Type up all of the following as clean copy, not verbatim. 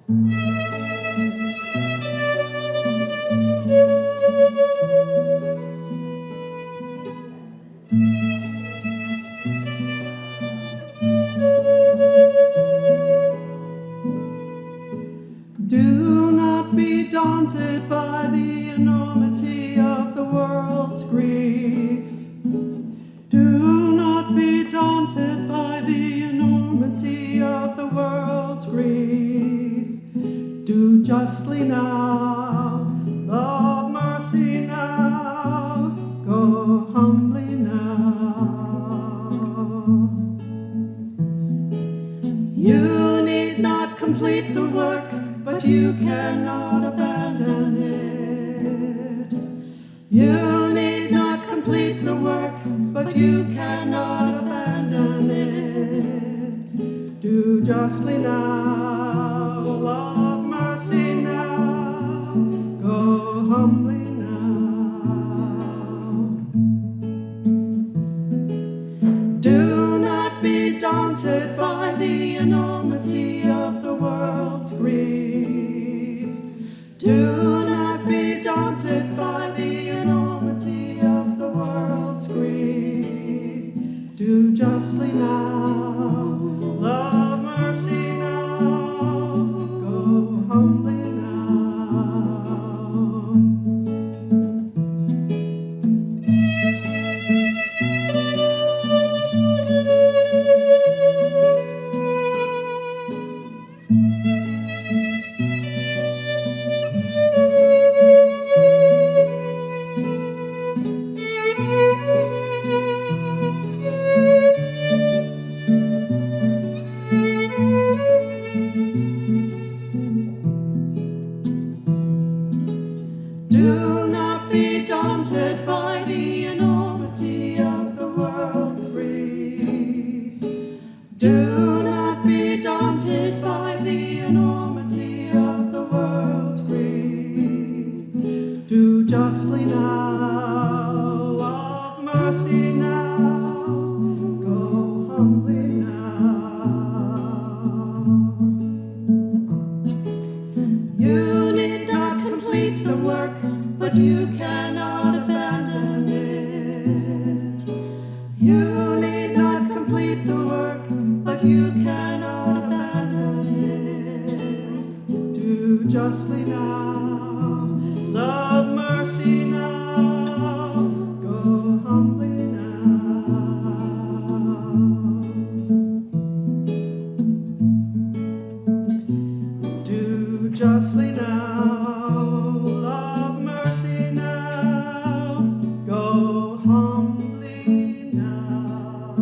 Do not be daunted by the enormity of the world's grief. Do not be daunted by the enormity of the world's grief. Do justly now, love mercy now, go humbly now. You need not complete the work, but you cannot abandon it. You need not complete the work, but you cannot abandon it. Do justly now, love mercy now, go humbly now. Do not be daunted by the enormity of the world's grief. Do not be daunted by the enormity of the world's grief. Do justly now, love mercy now, go humbly now. Do not be daunted by the enormity of the world's grief. Do not be daunted by the enormity of the world's grief. Do justly now, love mercy now, go humbly now. You need not complete the work, but you cannot abandon it. You need not complete the work, but you cannot abandon it. Do justly now, love mercy now, go humbly now. Do justly now, love mercy now, go humbly now.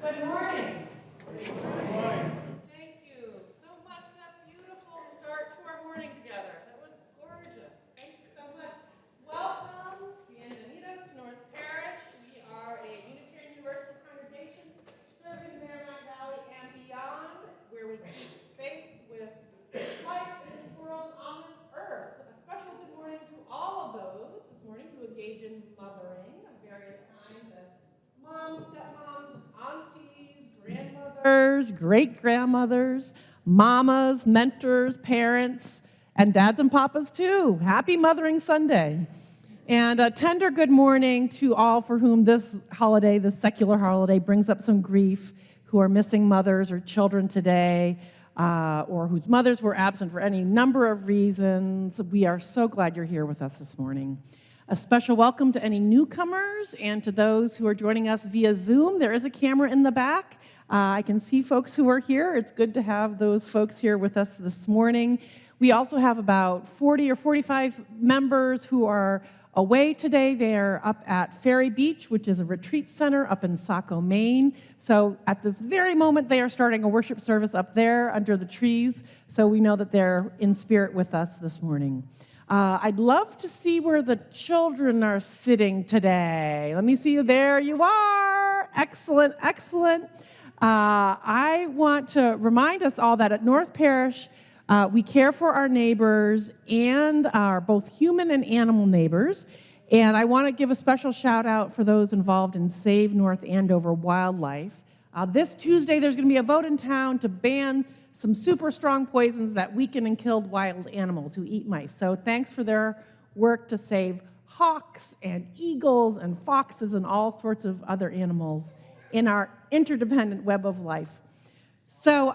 Good morning. Good morning. Thank you so much for that beautiful start to our morning together. That was gorgeous. Thank you so much. Welcome, bienvenidos to North Parish. We are a Unitarian Universalist congregation serving the Merrimack Valley and beyond, where we keep faith with life in this world on this earth. A special good morning to all of those this morning who engage in mothering of various kinds as moms, stepmoms, aunties, grandmothers, great-grandmothers, mamas, mentors, parents, and dads and papas too. Happy Mothering Sunday. And a tender good morning to all for whom this holiday, this secular holiday, brings up some grief, who are missing mothers or children today, or whose mothers were absent for any number of reasons. We are so glad you're here with us this morning. A special welcome to any newcomers and to those who are joining us via Zoom. There is a camera in the back. I can see folks who are here. It's good to have those folks here with us this morning. We also have about 40 or 45 members who are away today. They are up at Ferry Beach, which is a retreat center up in Saco, Maine. So at this very moment, they are starting a worship service up there under the trees. So we know that they're in spirit with us this morning. I'd love to see where the children are sitting today. Let me see you. There you are. Excellent, excellent. I want to remind us all that at North Parish, we care for our neighbors and our both human and animal neighbors. And I want to give a special shout out for those involved in Save North Andover Wildlife. This Tuesday, there's going to be a vote in town to ban some super strong poisons that weaken and kill wild animals who eat mice. So thanks for their work to save hawks and eagles and foxes and all sorts of other animals in our interdependent web of life. So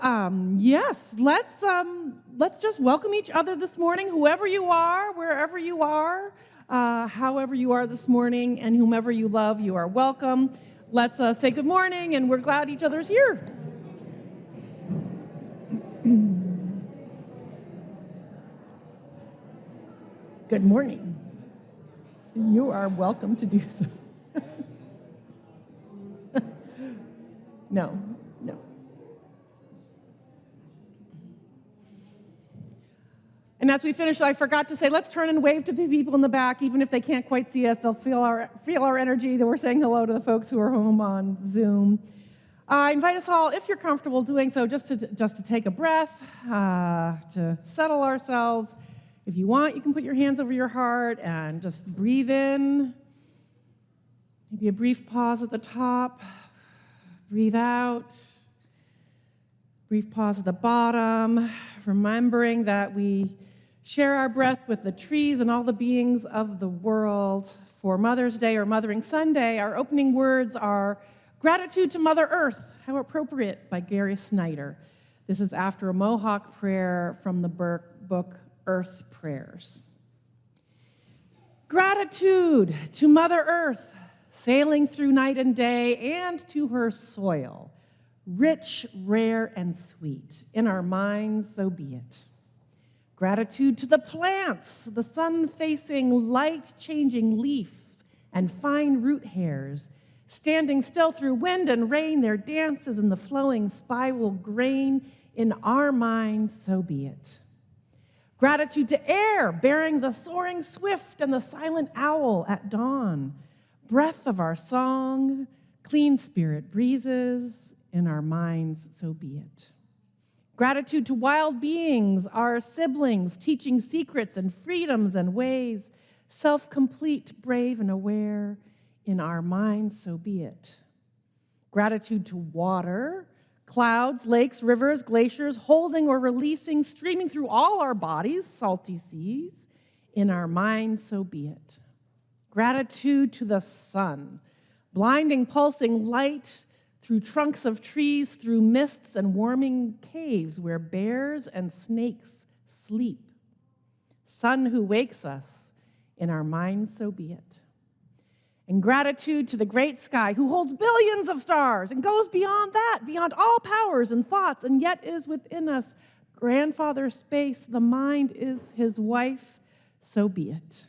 yes, let's just welcome each other this morning, whoever you are, wherever you are, however you are this morning, and whomever you love, you are welcome. Let's say good morning, and we're glad each other's here. Good morning. You are welcome to do so. No. And as we finish, I forgot to say, let's turn and wave to the people in the back. Even if they can't quite see us, they'll feel our energy that we're saying hello to the folks who are home on Zoom. I invite us all, if you're comfortable doing so, just to take a breath, to settle ourselves. If you want, you can put your hands over your heart and just breathe in. Maybe a brief pause at the top. Breathe out. Brief pause at the bottom, remembering that we share our breath with the trees and all the beings of the world. For Mother's Day or Mothering Sunday, our opening words are Gratitude to Mother Earth, How Appropriate, by Gary Snyder. This is after a Mohawk prayer from the book Earth Prayers. Gratitude to Mother Earth, sailing through night and day, and to her soil, rich, rare, and sweet. In our minds, so be it. Gratitude to the plants, the sun-facing, light-changing leaf and fine root hairs, standing still through wind and rain, their dances in the flowing spiral grain. In our minds, so be it. Gratitude to air, bearing the soaring swift and the silent owl at dawn, breath of our song, clean spirit breezes. In our minds, so be it. Gratitude to wild beings, our siblings, teaching secrets and freedoms and ways, self-complete, brave, and aware. In our minds, so be it. Gratitude to water, clouds, lakes, rivers, glaciers, holding or releasing, streaming through all our bodies, salty seas. In our minds, so be it. Gratitude to the sun, blinding, pulsing light, through trunks of trees, through mists and warming caves where bears and snakes sleep. Sun who wakes us, in our minds, so be it. And gratitude to the great sky who holds billions of stars and goes beyond that, beyond all powers and thoughts, and yet is within us. Grandfather space, the mind is his wife, so be it.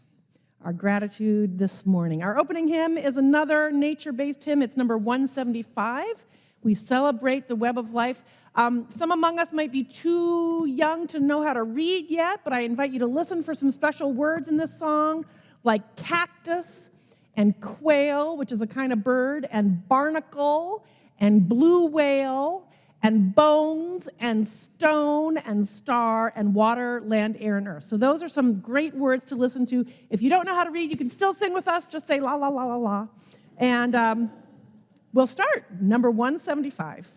Our gratitude this morning. Our opening hymn is another nature-based hymn. It's number 175. We celebrate the web of life. Some among us might be too young to know how to read yet, but I invite you to listen for some special words in this song, like cactus and quail, which is a kind of bird, and barnacle and blue whale and bones and stone and star and water, land, air, and earth. So those are some great words to listen to. If you don't know how to read, you can still sing with us. Just say la, la, la, la, la. And we'll start. Number 175.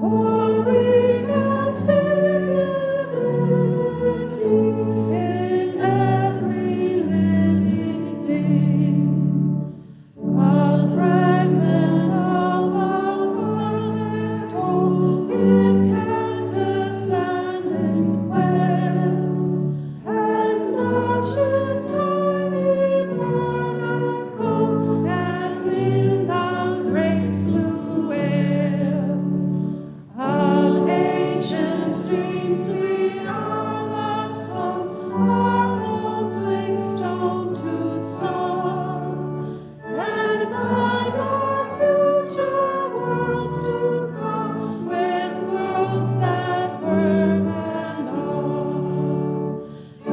Oh and our future worlds to come, with worlds that were and are.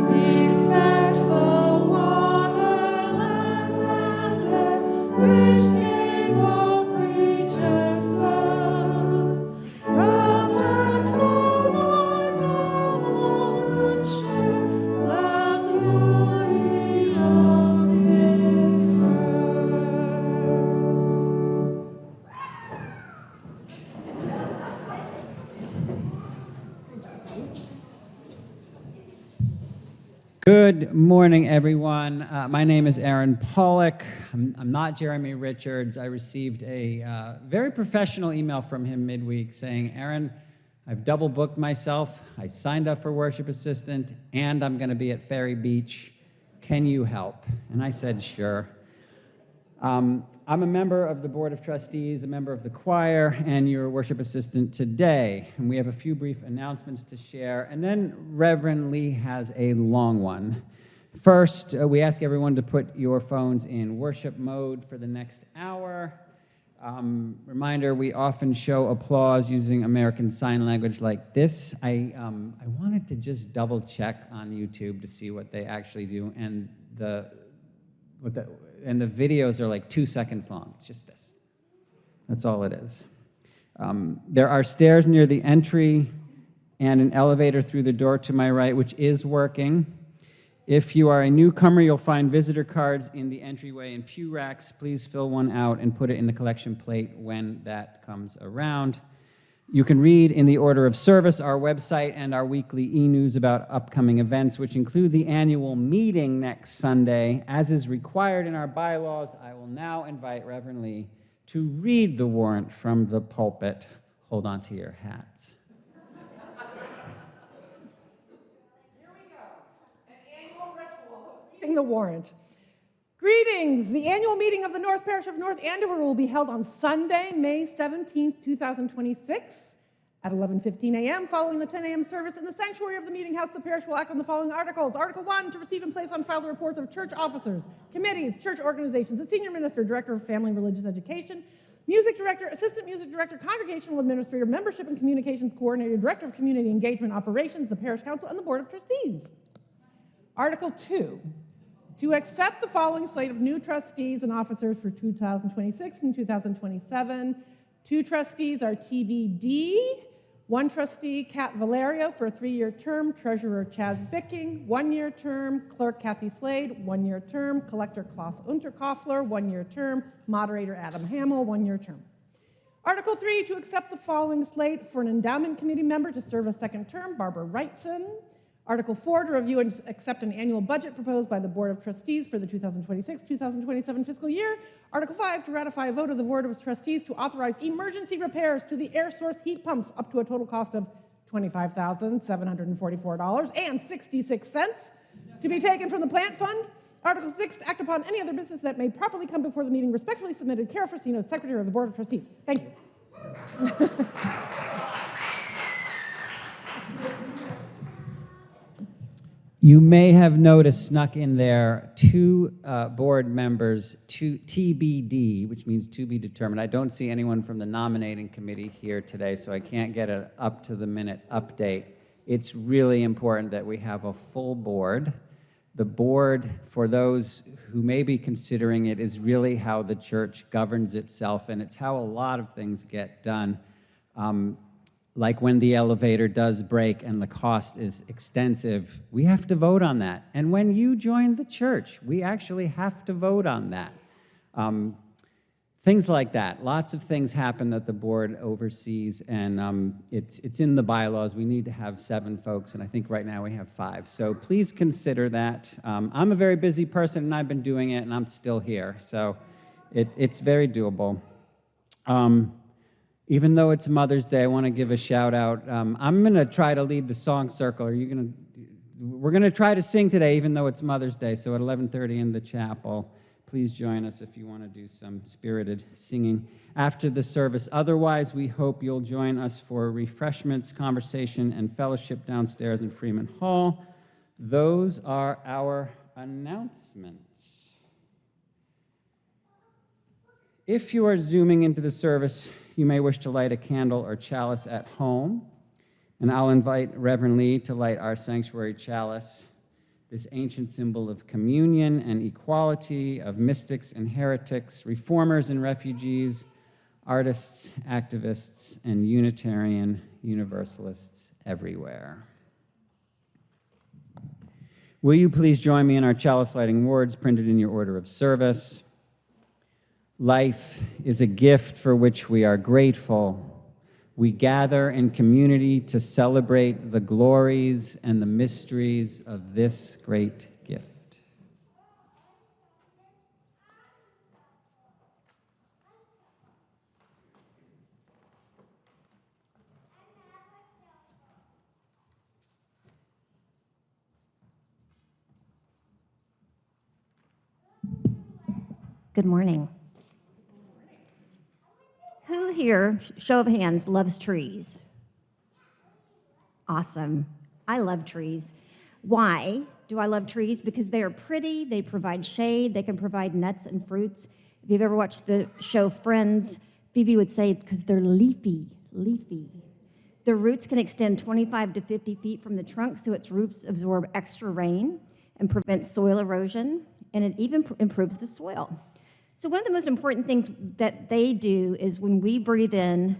Respectful water, land, and air, which gave all creatures birth. Protect the lives of all that share the glory of the Good morning, everyone. My name is Aaron Pollock. I'm not Jeremy Richards. I received a very professional email from him midweek saying, Aaron, I've double booked myself. I signed up for worship assistant, and I'm going to be at Ferry Beach. Can you help? And I said, sure. I'm a member of the Board of Trustees, a member of the choir, and your worship assistant today. And we have a few brief announcements to share, and then Reverend Lee has a long one. First, we ask everyone to put your phones in worship mode for the next hour. Reminder, we often show applause using American Sign Language like this. I wanted to just double check on YouTube to see what they actually do, and the videos are like 2 seconds long. It's just this. That's all it is. There are stairs near the entry and an elevator through the door to my right, which is working. If you are a newcomer, you'll find visitor cards in the entryway and pew racks. Please fill one out and put it in the collection plate when that comes around. You can read in the order of service our website and our weekly e-news about upcoming events, which include the annual meeting next Sunday. As is required in our bylaws, I will now invite Reverend Lee to read the warrant from the pulpit. Hold on to your hats. Here we go. An annual ritual of reading the warrant. Greetings! The annual meeting of the North Parish of North Andover will be held on Sunday, May 17th, 2026 at 11:15 a.m. Following the 10 a.m. service in the sanctuary of the Meeting House, the parish will act on the following articles. Article 1, to receive and place on file the reports of church officers, committees, church organizations, the senior minister, director of family and religious education, music director, assistant music director, congregational administrator, membership and communications coordinator, director of community engagement operations, the parish council, and the board of trustees. Article 2, to accept the following slate of new trustees and officers for 2026 and 2027. 2 trustees are TBD. 1 trustee, Kat Valerio, for a 3-year term. Treasurer Chaz Bicking, 1-year term. Clerk Cathy Slade, 1-year term. Collector Klaus Unterkofler, 1-year term. Moderator Adam Hamill, 1-year term. Article 3, to accept the following slate for an endowment committee member to serve a 2nd term. Barbara Wrightson. Article 4, to review and accept an annual budget proposed by the Board of Trustees for the 2026-2027 fiscal year. Article 5, to ratify a vote of the Board of Trustees to authorize emergency repairs to the air source heat pumps up to a total cost of $25,744.66 to be taken from the plant fund. Article 6, to act upon any other business that may properly come before the meeting. Respectfully submitted, Kara Frasino, Secretary of the Board of Trustees. Thank you. You may have noticed snuck in there 2 board members, 2 TBD, which means to be determined. I don't see anyone from the nominating committee here today, so I can't get an up-to-the-minute update. It's really important that we have a full board. The board, for those who may be considering it, is really how the church governs itself, and it's how a lot of things get done. Like when the elevator does break and the cost is extensive, we have to vote on that. And when you join the church, we actually have to vote on that. Things like that. Lots of things happen that the board oversees, and it's in the bylaws. We need to have 7 folks, and I think right now we have 5. So please consider that. I'm a very busy person, and I've been doing it, and I'm still here. So it's very doable. Even though it's Mother's Day, I want to give a shout out. I'm going to try to lead the song circle. We're going to try to sing today, even though it's Mother's Day. So at 11:30 in the chapel, please join us if you want to do some spirited singing after the service. Otherwise, we hope you'll join us for refreshments, conversation, and fellowship downstairs in Freeman Hall. Those are our announcements. If you are zooming into the service, you may wish to light a candle or chalice at home, and I'll invite Reverend Lee to light our sanctuary chalice, this ancient symbol of communion and equality, of mystics and heretics, reformers and refugees, artists, activists, and Unitarian Universalists everywhere. Will you please join me in our chalice lighting words printed in your order of service? Life is a gift for which we are grateful. We gather in community to celebrate the glories and the mysteries of this great gift. Good morning. Who here, show of hands, loves trees? Awesome. I love trees. Why do I love trees? Because they are pretty, they provide shade, they can provide nuts and fruits. If you've ever watched the show Friends, Phoebe would say because they're leafy. Their roots can extend 25 to 50 feet from the trunk, so its roots absorb extra rain and prevent soil erosion, and it even improves the soil. So one of the most important things that they do is when we breathe in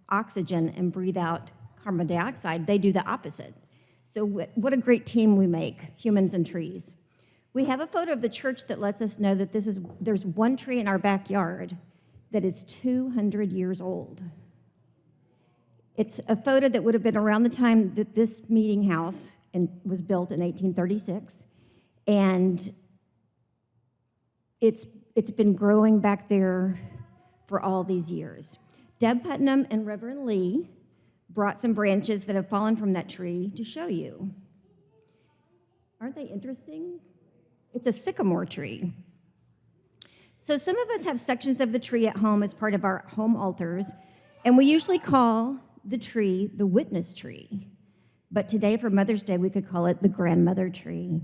oxygen and breathe out carbon dioxide, they do the opposite. So what a great team we make, humans and trees. We have a photo of the church that lets us know that there's one tree in our backyard that is 200 years old. It's a photo that would have been around the time that this meeting house was built in 1836, and it's been growing back there for all these years. Deb Putnam and Reverend Lee brought some branches that have fallen from that tree to show you. Aren't they interesting? It's a sycamore tree. So some of us have sections of the tree at home as part of our home altars, and we usually call the tree the witness tree. But today, for Mother's Day, we could call it the grandmother tree.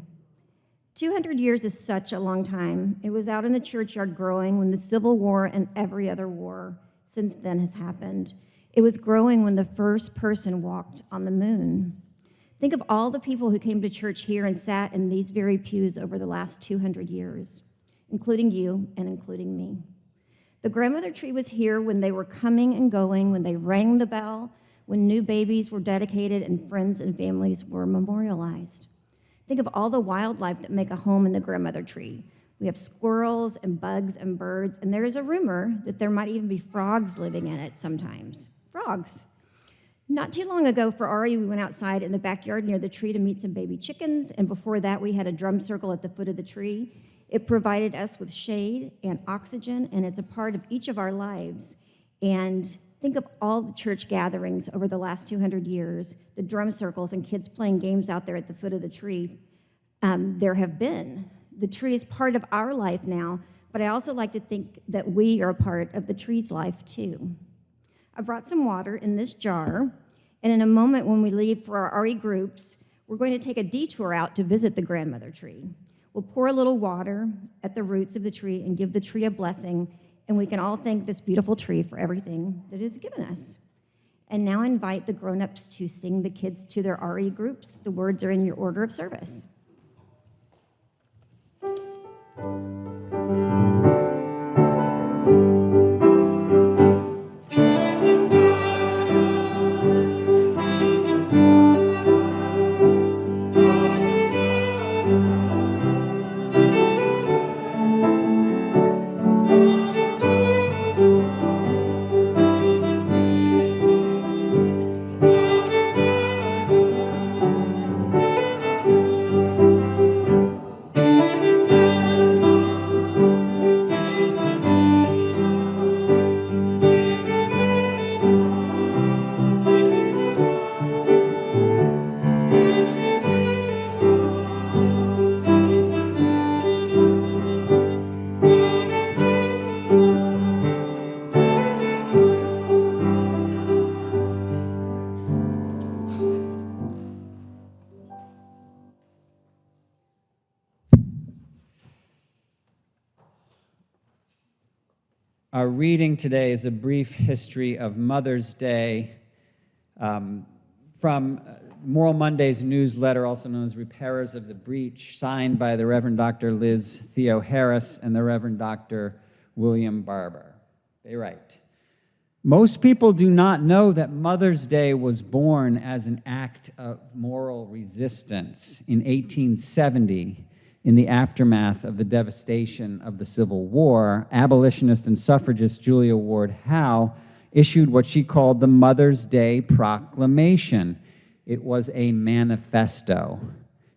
200 years is such a long time. It was out in the churchyard growing when the Civil War and every other war since then has happened. It was growing when the first person walked on the moon. Think of all the people who came to church here and sat in these very pews over the last 200 years, including you and including me. The grandmother tree was here when they were coming and going, when they rang the bell, when new babies were dedicated and friends and families were memorialized. Think of all the wildlife that make a home in the grandmother tree. We have squirrels and bugs and birds, and there is a rumor that there might even be frogs living in it sometimes. Frogs. Not too long ago for Ari, we went outside in the backyard near the tree to meet some baby chickens, and before that we had a drum circle at the foot of the tree. It provided us with shade and oxygen, and it's a part of each of our lives. And think of all the church gatherings over the last 200 years, the drum circles and kids playing games out there at the foot of the tree. There have been. The tree is part of our life now, but I also like to think that we are a part of the tree's life too. I brought some water in this jar, and in a moment when we leave for our RE groups, we're going to take a detour out to visit the grandmother tree. We'll pour a little water at the roots of the tree and give the tree a blessing, and we can all thank this beautiful tree for everything that it has given us. And now I invite the grown-ups to sing the kids to their RE groups. The words are in your order of service. Our reading today is a brief history of Mother's Day from Moral Monday's newsletter, also known as Repairers of the Breach, signed by the Reverend Dr. Liz Theo Harris and the Reverend Dr. William Barber. They write, "Most people do not know that Mother's Day was born as an act of moral resistance in 1870. In the aftermath of the devastation of the Civil War, abolitionist and suffragist Julia Ward Howe issued what she called the Mother's Day Proclamation. It was a manifesto.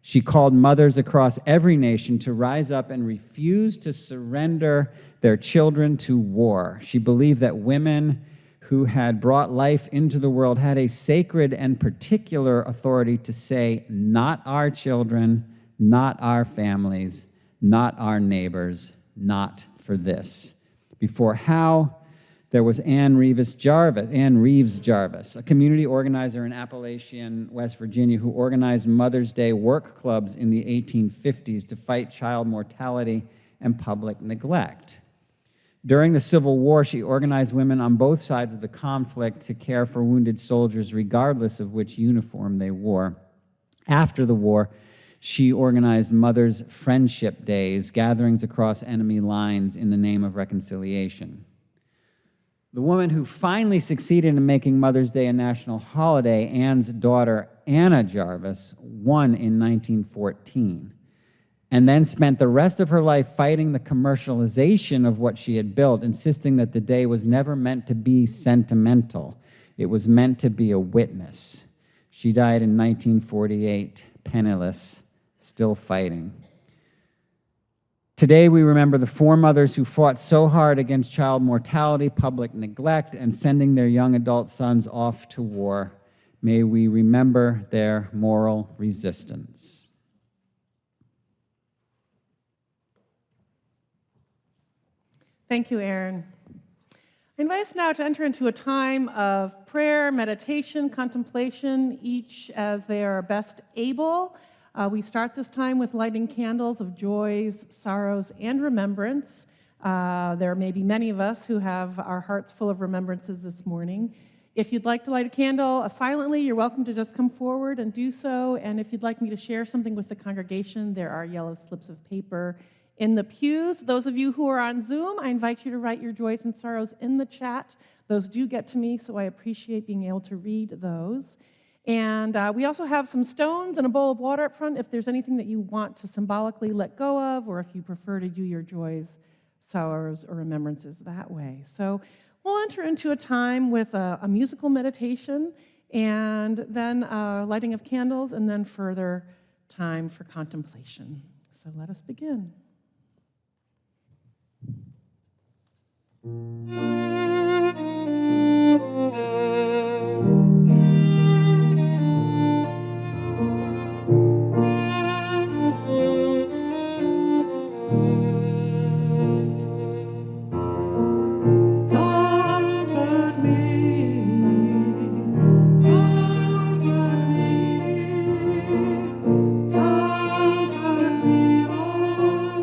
She called mothers across every nation to rise up and refuse to surrender their children to war. She believed that women who had brought life into the world had a sacred and particular authority to say, not our children, not our families, not our neighbors, not for this." Before Howe, there was Ann Reeves Jarvis, a community organizer in Appalachian, West Virginia, who organized Mother's Day work clubs in the 1850s to fight child mortality and public neglect. During the Civil War, she organized women on both sides of the conflict to care for wounded soldiers, regardless of which uniform they wore. After the war, she organized Mothers' Friendship Days, gatherings across enemy lines in the name of reconciliation. The woman who finally succeeded in making Mother's Day a national holiday, Ann's daughter, Anna Jarvis, won in 1914, and then spent the rest of her life fighting the commercialization of what she had built, insisting that the day was never meant to be sentimental. It was meant to be a witness. She died in 1948, penniless, still fighting. Today, we remember the four mothers who fought so hard against child mortality, public neglect, and sending their young adult sons off to war. May we remember their moral resistance. Thank you, Aaron. I invite us now to enter into a time of prayer, meditation, contemplation, each as they are best able. We start this time with lighting candles of joys, sorrows, and remembrance. There may be many of us who have our hearts full of remembrances this morning. If you'd like to light a candle silently, you're welcome to just come forward and do so. And if you'd like me to share something with the congregation, there are yellow slips of paper in the pews. Those of you who are on Zoom, I invite you to write your joys and sorrows in the chat. Those do get to me, so I appreciate being able to read those. And we also have some stones and a bowl of water up front if there's anything that you want to symbolically let go of, or if you prefer to do your joys, sorrows, or remembrances that way. So we'll enter into a time with a musical meditation, and then lighting of candles, and then further time for contemplation. So let us begin. Comfort me, oh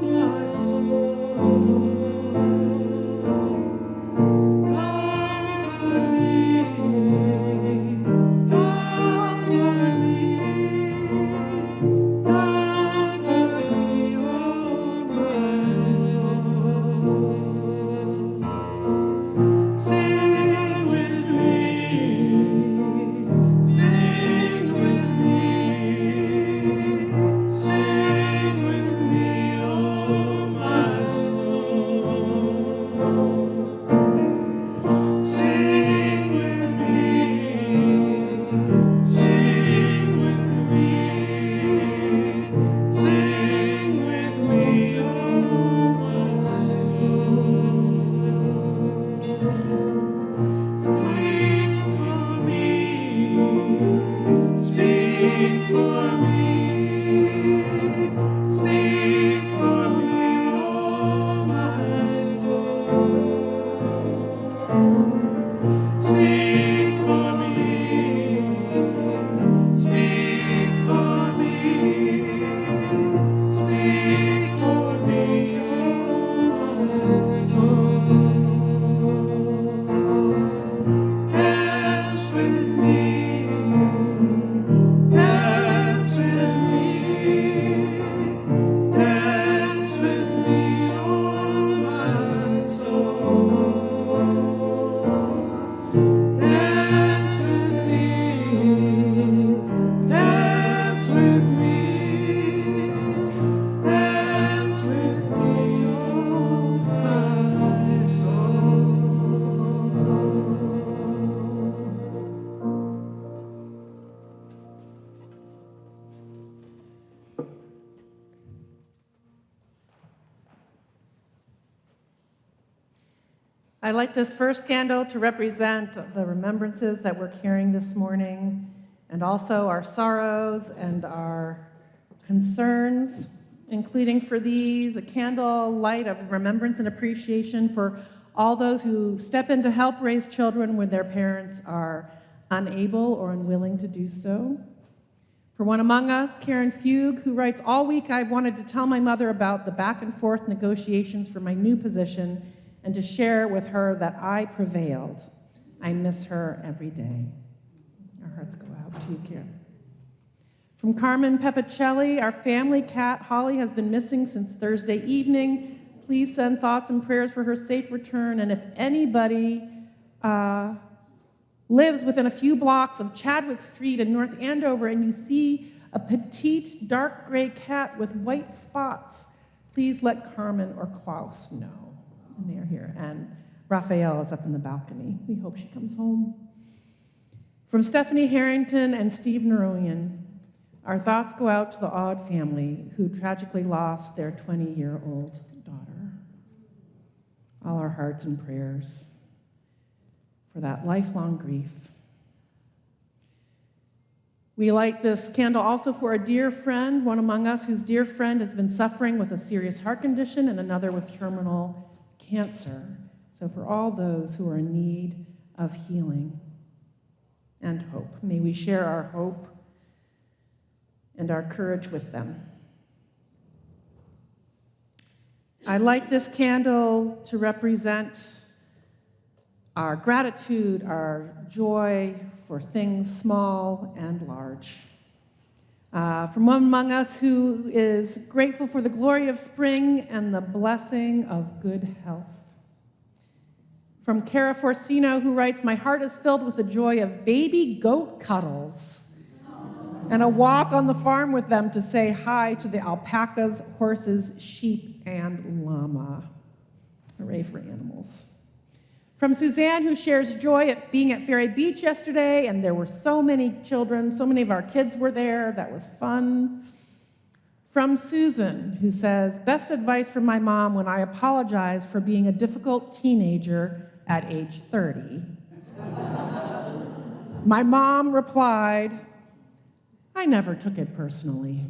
I light this first candle to represent the remembrances that we're carrying this morning, and also our sorrows and our concerns, including for these a candle light of remembrance and appreciation for all those who step in to help raise children when their parents are unable or unwilling to do so. For one among us, Karen Fugue, who writes, "All week I've wanted to tell my mother about the back and forth negotiations for my new position and to share with her that I prevailed. I miss her every day." Our hearts go out to you, Karen. From Carmen Pepicelli, "Our family cat, Holly, has been missing since Thursday evening. Please send thoughts and prayers for her safe return. And if anybody lives within a few blocks of Chadwick Street in North Andover and you see a petite dark gray cat with white spots, please let Carmen or Klaus know." And they're here. And Raphael is up in the balcony. We hope she comes home. From Stephanie Harrington and Steve Neroyan, "Our thoughts go out to the Odd family who tragically lost their 20-year-old daughter. All our hearts and prayers for that lifelong grief." We light this candle also for a dear friend, one among us whose dear friend has been suffering with a serious heart condition and another with terminal cancer. So for all those who are in need of healing and hope, may we share our hope and our courage with them. I light this candle to represent our gratitude, our joy for things small and large. From one among us who is grateful for the glory of spring and the blessing of good health. From Cara Forcino, who writes, "My heart is filled with the joy of baby goat cuddles and a walk on the farm with them to say hi to the alpacas, horses, sheep, and llama." Hooray for animals. From Suzanne, who shares joy at being at Ferry Beach yesterday, and there were so many children, so many of our kids were there. That was fun. From Susan, who says, "Best advice from my mom when I apologized for being a difficult teenager at age 30. My mom replied, 'I never took it personally.'"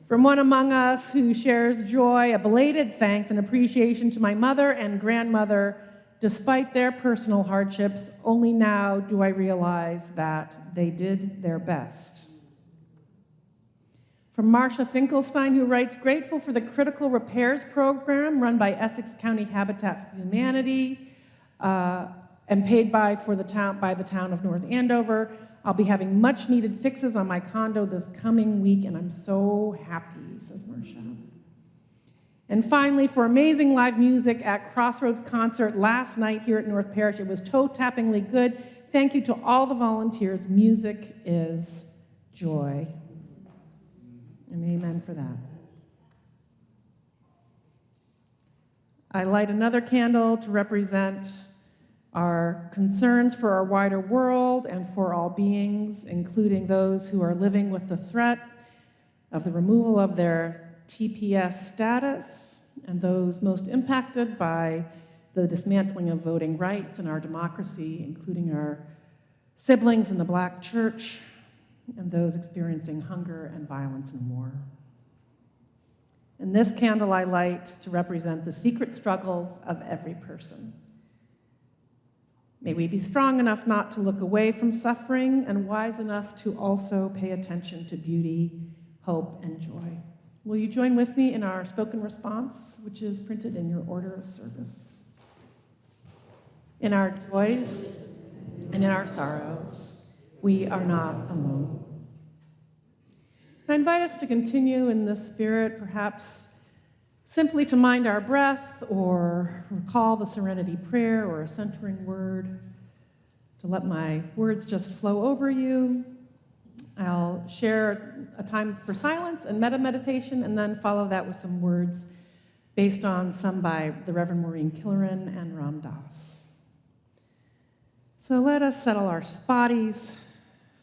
From one among us who shares joy, a belated thanks and appreciation to my mother and grandmother. Despite their personal hardships, only now do I realize that they did their best. From Marcia Finkelstein, who writes, "Grateful for the critical repairs program run by Essex County Habitat for Humanity and paid by the town of North Andover. I'll be having much needed fixes on my condo this coming week, and I'm so happy," says Marcia. And finally, for amazing live music at Crossroads Concert last night here at North Parish. It was toe-tappingly good. Thank you to all the volunteers. Music is joy. And amen for that. I light another candle to represent our concerns for our wider world and for all beings, including those who are living with the threat of the removal of their TPS status and those most impacted by the dismantling of voting rights in our democracy, including our siblings in the Black church and those experiencing hunger and violence and war. And this candle I light to represent the secret struggles of every person. May we be strong enough not to look away from suffering and wise enough to also pay attention to beauty, hope, and joy. Will you join with me in our spoken response, which is printed in your order of service? In our joys and in our sorrows, we are not alone. I invite us to continue in this spirit, perhaps simply to mind our breath or recall the serenity prayer or a centering word, to let my words just flow over you. I'll share a time for silence and meditation, and then follow that with some words based on some by the Reverend Maureen Killeran and Ram Dass. So let us settle our bodies,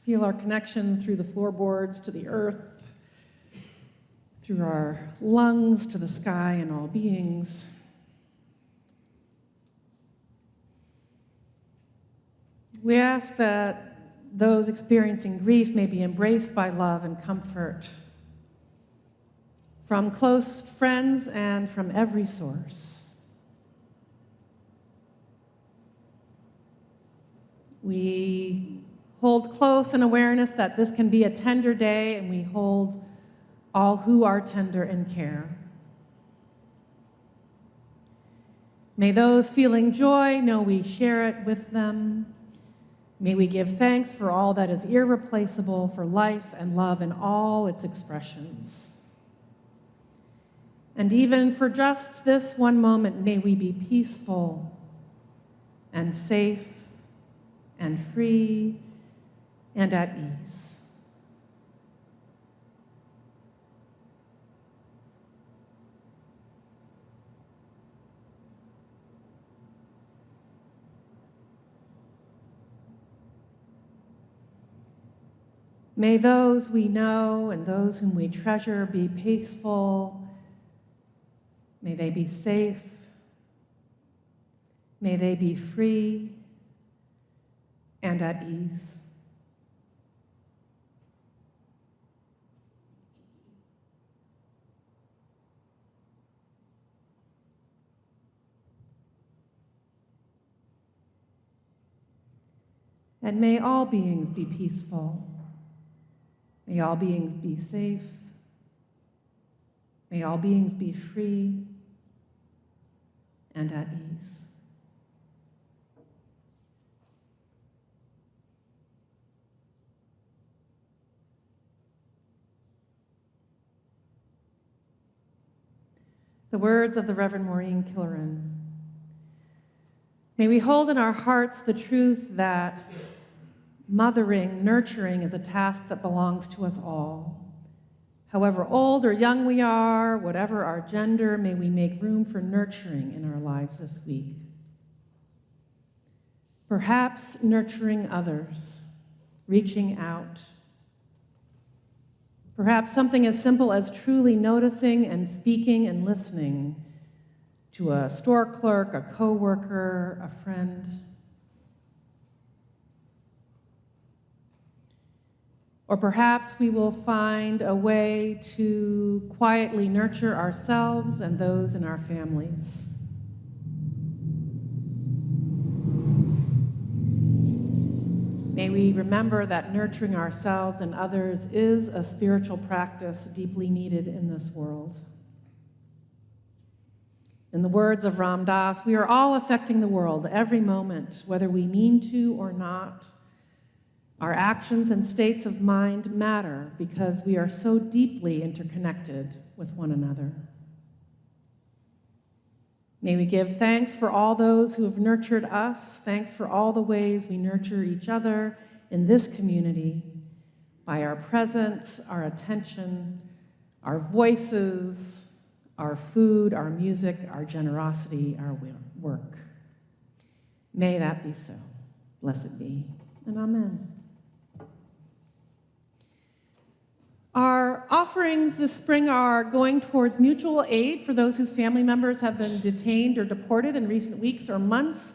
feel our connection through the floorboards to the earth, through our lungs to the sky and all beings. We ask that those experiencing grief may be embraced by love and comfort from close friends and from every source. We hold close an awareness that this can be a tender day, and we hold all who are tender in care. May those feeling joy know we share it with them. May we give thanks for all that is irreplaceable, for life and love in all its expressions. And even for just this one moment, may we be peaceful and safe and free and at ease. May those we know and those whom we treasure be peaceful. May they be safe. May they be free and at ease. And may all beings be peaceful. May all beings be safe. May all beings be free and at ease. The words of the Reverend Maureen Kilkelly. May we hold in our hearts the truth that mothering, nurturing is a task that belongs to us all. However old or young we are, whatever our gender, may we make room for nurturing in our lives this week. Perhaps nurturing others, reaching out. Perhaps something as simple as truly noticing and speaking and listening to a store clerk, a coworker, a friend. Or perhaps we will find a way to quietly nurture ourselves and those in our families. May we remember that nurturing ourselves and others is a spiritual practice deeply needed in this world. In the words of Ram Dass, we are all affecting the world every moment, whether we mean to or not. Our actions and states of mind matter because we are so deeply interconnected with one another. May we give thanks for all those who have nurtured us, thanks for all the ways we nurture each other in this community, by our presence, our attention, our voices, our food, our music, our generosity, our work. May that be so. Blessed be, and amen. Our offerings this spring are going towards mutual aid for those whose family members have been detained or deported in recent weeks or months,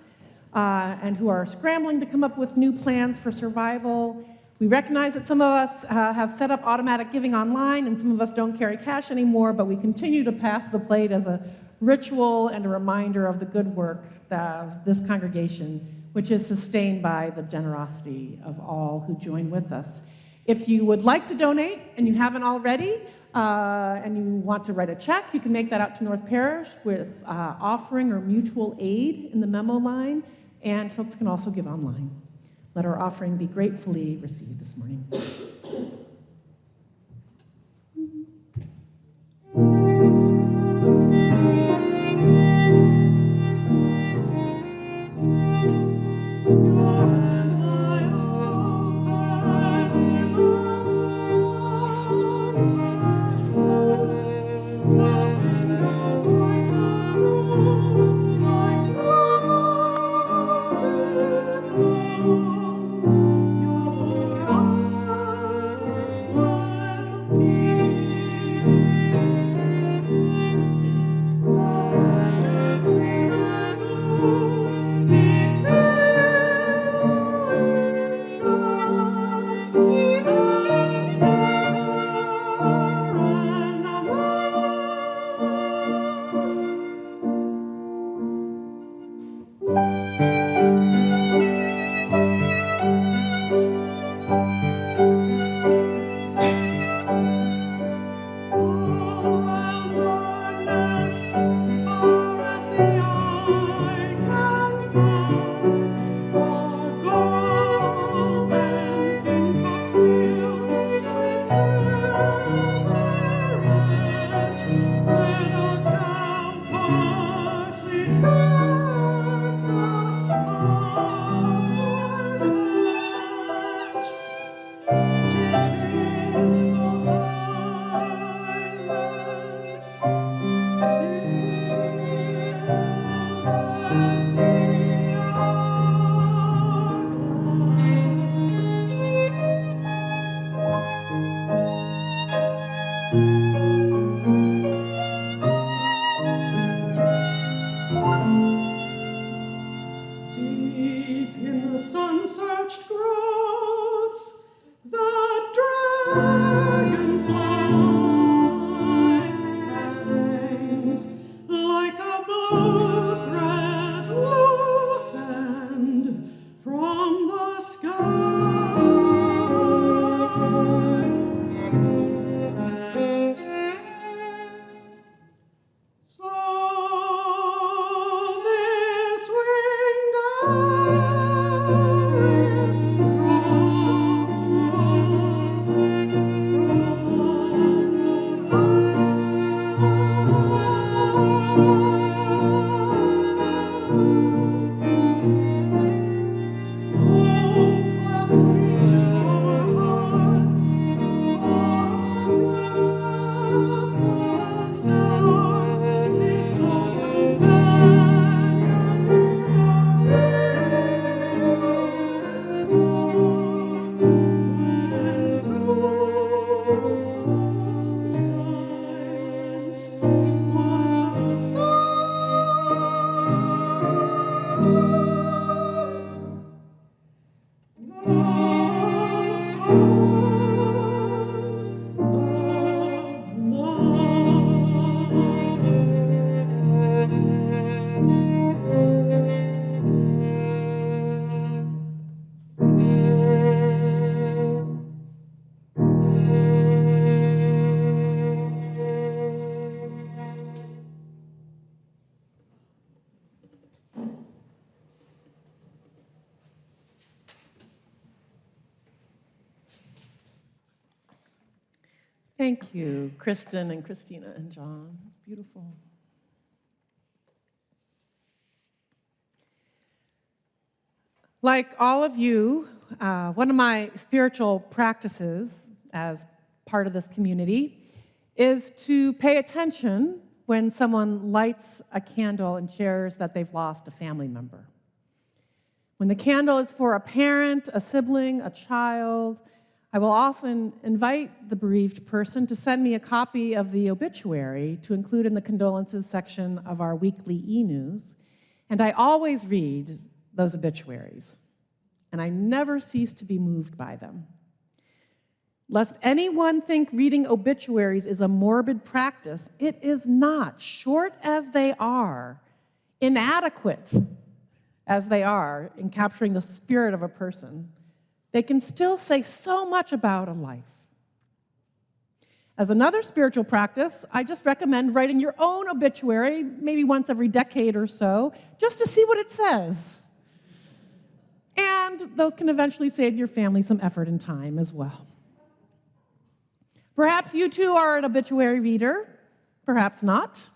and who are scrambling to come up with new plans for survival. We recognize that some of us have set up automatic giving online, and some of us don't carry cash anymore, but we continue to pass the plate as a ritual and a reminder of the good work of this congregation, which is sustained by the generosity of all who join with us. If you would like to donate and you haven't already, and you want to write a check, you can make that out to North Parish with offering or mutual aid in the memo line, and folks can also give online. Let our offering be gratefully received this morning. Thank you, Kristin and Christina and John. It's beautiful. Like all of you, one of my spiritual practices as part of this community is to pay attention when someone lights a candle and shares that they've lost a family member. When the candle is for a parent, a sibling, a child, I will often invite the bereaved person to send me a copy of the obituary to include in the condolences section of our weekly e-news, and I always read those obituaries, and I never cease to be moved by them. Lest anyone think reading obituaries is a morbid practice, it is not. Short as they are, inadequate as they are in capturing the spirit of a person, they can still say so much about a life. As another spiritual practice, I just recommend writing your own obituary, maybe once every decade or so, just to see what it says. And those can eventually save your family some effort and time as well. Perhaps you too are an obituary reader, perhaps not.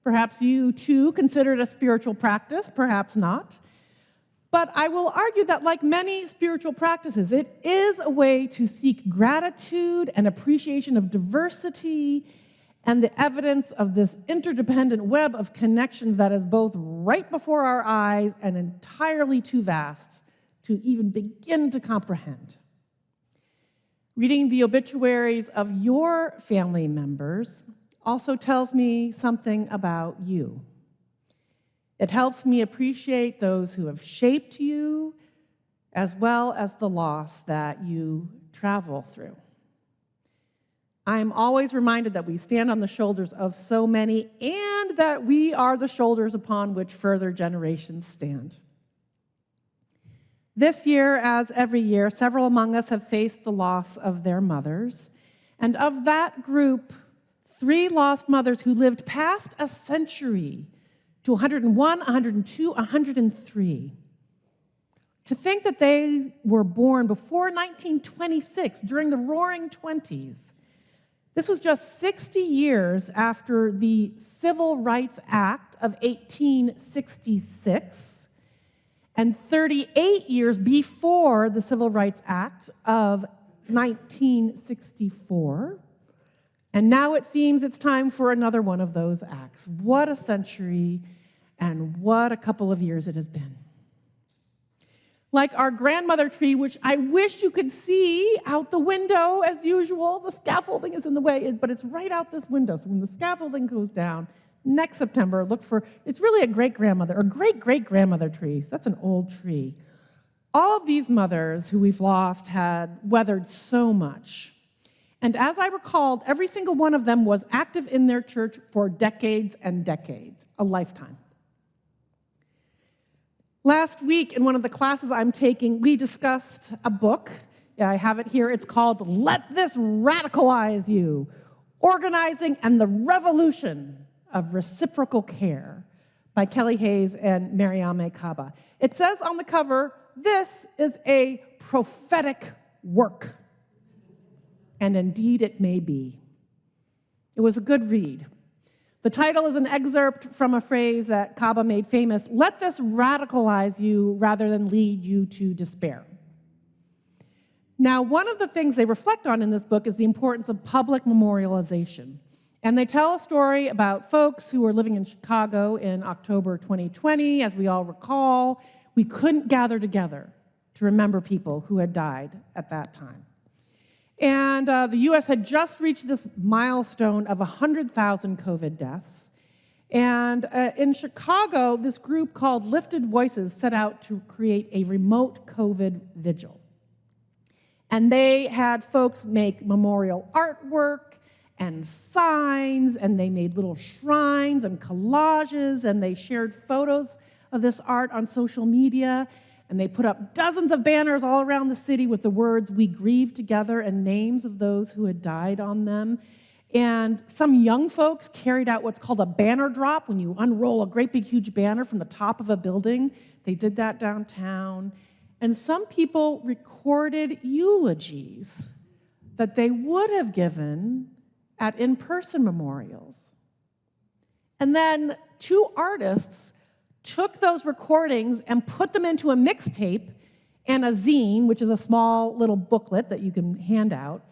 Perhaps you too consider it a spiritual practice, perhaps not. But I will argue that like many spiritual practices, it is a way to seek gratitude and appreciation of diversity and the evidence of this interdependent web of connections that is both right before our eyes and entirely too vast to even begin to comprehend. Reading the obituaries of your family members also tells me something about you. It helps me appreciate those who have shaped you, as well as the loss that you travel through. I am always reminded that we stand on the shoulders of so many, and that we are the shoulders upon which further generations stand. This year, as every year, several among us have faced the loss of their mothers, and of that group, 3 lost mothers who lived past a century to 101, 102, 103. To think that they were born before 1926, during the Roaring Twenties. This was just 60 years after the Civil Rights Act of 1866, and 38 years before the Civil Rights Act of 1964. And now it seems it's time for another one of those acts. What a century and what a couple of years it has been. Like our grandmother tree, which I wish you could see out the window as usual. The scaffolding is in the way, but it's right out this window. So when the scaffolding goes down next September, look for, it's really a great-grandmother or great-great-grandmother tree. So that's an old tree. All of these mothers who we've lost had weathered so much. And as I recalled, every single one of them was active in their church for decades and decades, a lifetime. Last week, in one of the classes I'm taking, we discussed a book. Yeah, I have it here. It's called Let This Radicalize You, Organizing and the Revolution of Reciprocal Care by Kelly Hayes and Mariame Kaba. It says on the cover, this is a prophetic work. And indeed it may be. It was a good read. The title is an excerpt from a phrase that Kaba made famous, let this radicalize you rather than lead you to despair. Now, one of the things they reflect on in this book is the importance of public memorialization. And they tell a story about folks who were living in Chicago in October 2020. As we all recall, we couldn't gather together to remember people who had died at that time. And the U.S. had just reached this milestone of 100,000 COVID deaths. And in Chicago, this group called Lifted Voices set out to create a remote COVID vigil. And they had folks make memorial artwork and signs, and they made little shrines and collages, and they shared photos of this art on social media. And they put up dozens of banners all around the city with the words, "We grieve together," and names of those who had died on them. And some young folks carried out what's called a banner drop, when you unroll a great big huge banner from the top of a building. They did that downtown. And some people recorded eulogies that they would have given at in-person memorials. And then 2 artists took those recordings and put them into a mixtape and a zine, which is a small little booklet that you can hand out.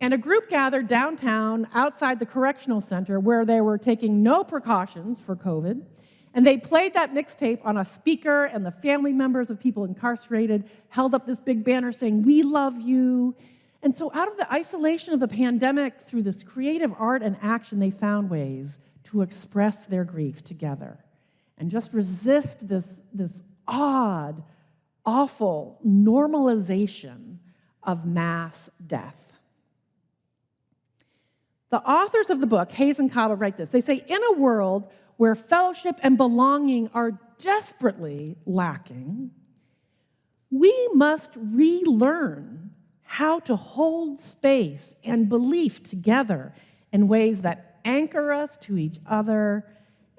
And a group gathered downtown outside the correctional center where they were taking no precautions for COVID. And they played that mixtape on a speaker, and the family members of people incarcerated held up this big banner saying, "We love you." And so out of the isolation of the pandemic, through this creative art and action, they found ways to express their grief together and just resist this odd, awful normalization of mass death. The authors of the book, Hayes and Caba, write this. They say, in a world where fellowship and belonging are desperately lacking, we must relearn how to hold space and belief together in ways that anchor us to each other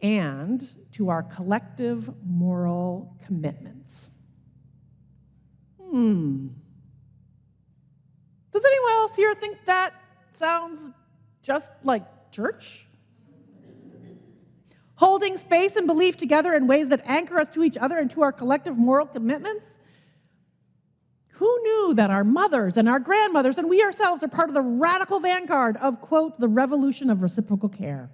and to our collective moral commitments. Does anyone else here think that sounds just like church? Holding space and belief together in ways that anchor us to each other and to our collective moral commitments? Who knew that our mothers and our grandmothers and we ourselves are part of the radical vanguard of, quote, the revolution of reciprocal care?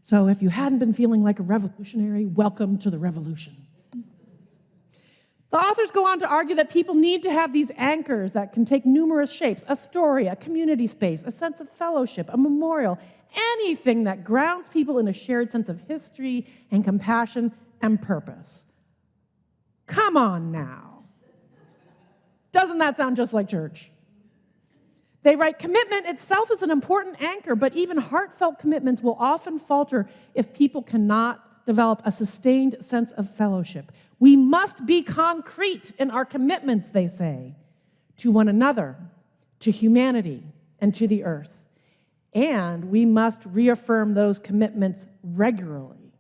So if you hadn't been feeling like a revolutionary, welcome to the revolution. The authors go on to argue that people need to have these anchors that can take numerous shapes: a story, a community space, a sense of fellowship, a memorial, anything that grounds people in a shared sense of history and compassion and purpose. Come on now. Doesn't that sound just like church? They write, commitment itself is an important anchor, but even heartfelt commitments will often falter if people cannot develop a sustained sense of fellowship. We must be concrete in our commitments, they say, to one another, to humanity, and to the earth. And we must reaffirm those commitments regularly.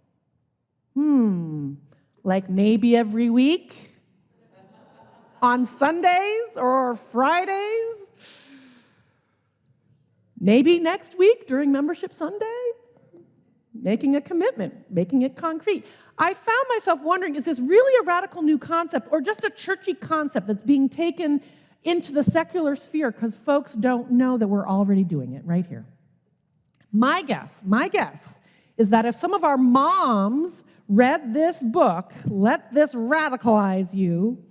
Like maybe every week? On Sundays or Fridays? Maybe next week during Membership Sunday? Making a commitment, making it concrete. I found myself wondering, is this really a radical new concept or just a churchy concept that's being taken into the secular sphere because folks don't know that we're already doing it right here? My guess is that if some of our moms read this book, Let This Radicalize You,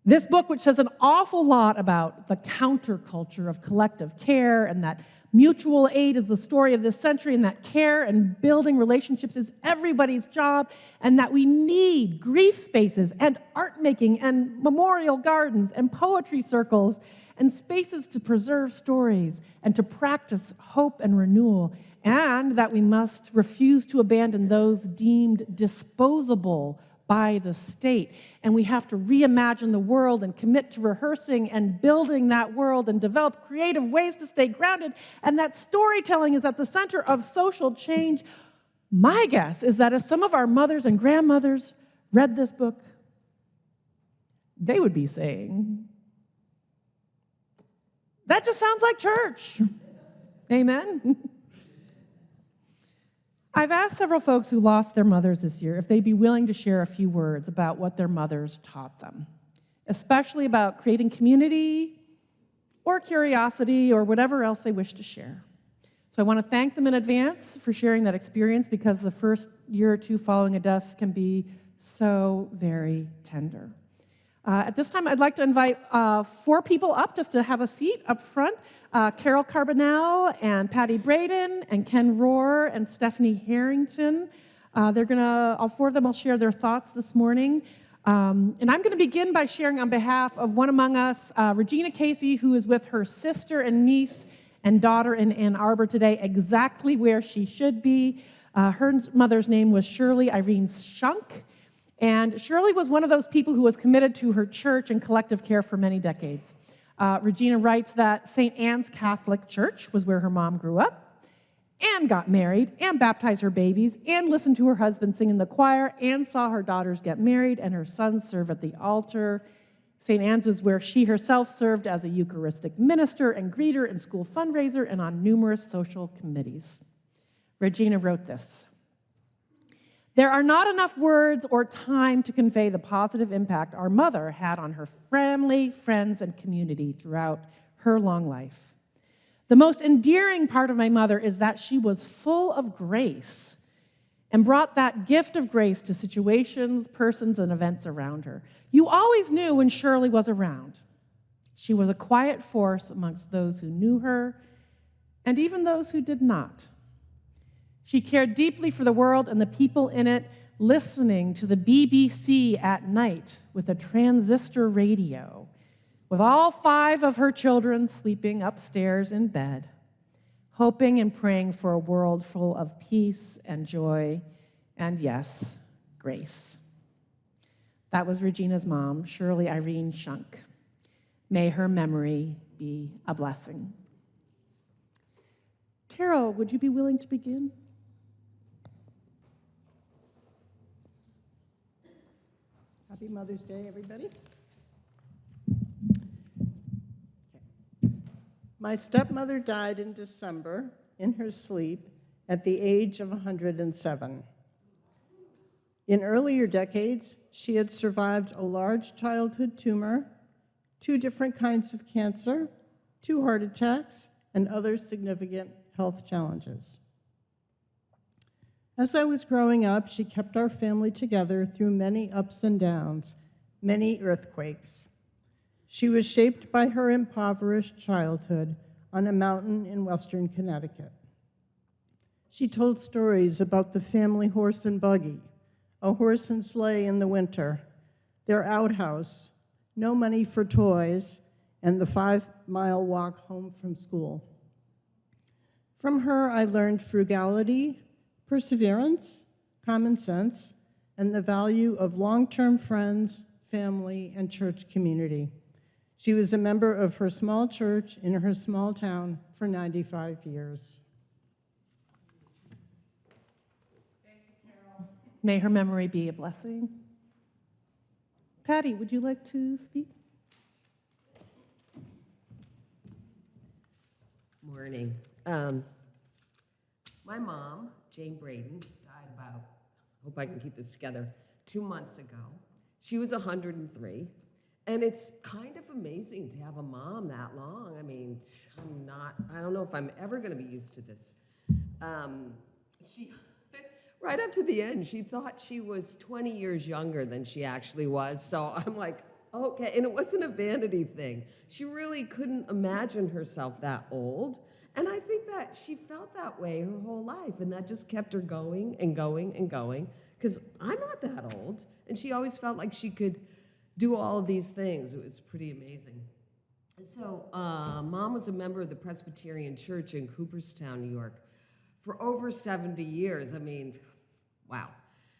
this book, which says an awful lot about the counterculture of collective care and that mutual aid is the story of this century and that care and building relationships is everybody's job and that we need grief spaces and art making and memorial gardens and poetry circles and spaces to preserve stories and to practice hope and renewal, and that we must refuse to abandon those deemed disposable by the state. And we have to reimagine the world and commit to rehearsing and building that world and develop creative ways to stay grounded. And that storytelling is at the center of social change. My guess is that if some of our mothers and grandmothers read this book, they would be saying, that just sounds like church. Amen? I've asked several folks who lost their mothers this year if they'd be willing to share a few words about what their mothers taught them, especially about creating community or curiosity or whatever else they wish to share. So I want to thank them in advance for sharing that experience, because the first year or two following a death can be so very tender. At this time, I'd like to invite 4 people up just to have a seat up front. Carol Carbonell and Patty Braden and Ken Rohr and Stephanie Harrington. All 4 of them will share their thoughts this morning. And I'm going to begin by sharing on behalf of one among us, Regina Casey, who is with her sister and niece and daughter in Ann Arbor today, exactly where she should be. Her mother's name was Shirley Irene Shunk. And Shirley was one of those people who was committed to her church and collective care for many decades. Regina writes that St. Anne's Catholic Church was where her mom grew up and got married and baptized her babies and listened to her husband sing in the choir and saw her daughters get married and her sons serve at the altar St. Anne's was where she herself served as a Eucharistic minister and greeter and school fundraiser and on numerous social committees. Regina wrote this: "There are not enough words or time to convey the positive impact our mother had on her family, friends, and community throughout her long life. The most endearing part of my mother is that she was full of grace and brought that gift of grace to situations, persons, and events around her. You always knew when Shirley was around. She was a quiet force amongst those who knew her and even those who did not. She cared deeply for the world and the people in it, listening to the BBC at night with a transistor radio, with all 5 of her children sleeping upstairs in bed, hoping and praying for a world full of peace and joy and, yes, grace." That was Regina's mom, Shirley Irene Shunk. May her memory be a blessing. Carol, would you be willing to begin? Happy Mother's Day, everybody. My stepmother died in December in her sleep at the age of 107. In earlier decades, she had survived a large childhood tumor, 2 different kinds of cancer, 2 heart attacks, and other significant health challenges. As I was growing up, she kept our family together through many ups and downs, many earthquakes. She was shaped by her impoverished childhood on a mountain in western Connecticut. She told stories about the family horse and buggy, a horse and sleigh in the winter, their outhouse, no money for toys, and the 5-mile walk home from school. From her, I learned frugality, perseverance, common sense, and the value of long-term friends, family, and church community. She was a member of her small church in her small town for 95 years. May her memory be a blessing. Patty, would you like to speak? Morning. My mom, Jane Braden, died about, hope I can keep this together, 2 months ago. She was 103, and it's kind of amazing to have a mom that long. I mean, I don't know if I'm ever going to be used to this. She, right up to the end, she thought she was 20 years younger than she actually was, so I'm like, okay, and it wasn't a vanity thing. She really couldn't imagine herself that old. And I think that she felt that way her whole life, and that just kept her going and going and going, because I'm not that old, and she always felt like she could do all of these things. It was pretty amazing. And so Mom was a member of the Presbyterian Church in Cooperstown, New York, for over 70 years. I mean, wow.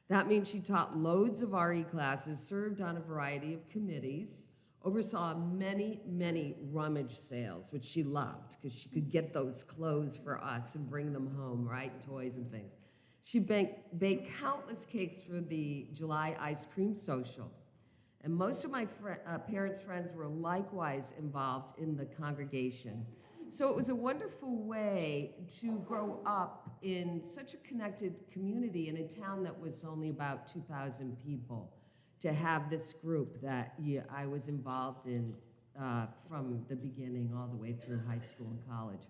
That means she taught loads of RE classes, served on a variety of committees, oversaw many, many rummage sales, which she loved because she could get those clothes for us and bring them home, right? Toys and things. She baked countless cakes for the July ice cream social. And most of my parents' friends were likewise involved in the congregation. So it was a wonderful way to grow up in such a connected community in a town that was only about 2,000 people, to have this group that I was involved in from the beginning all the way through high school and college.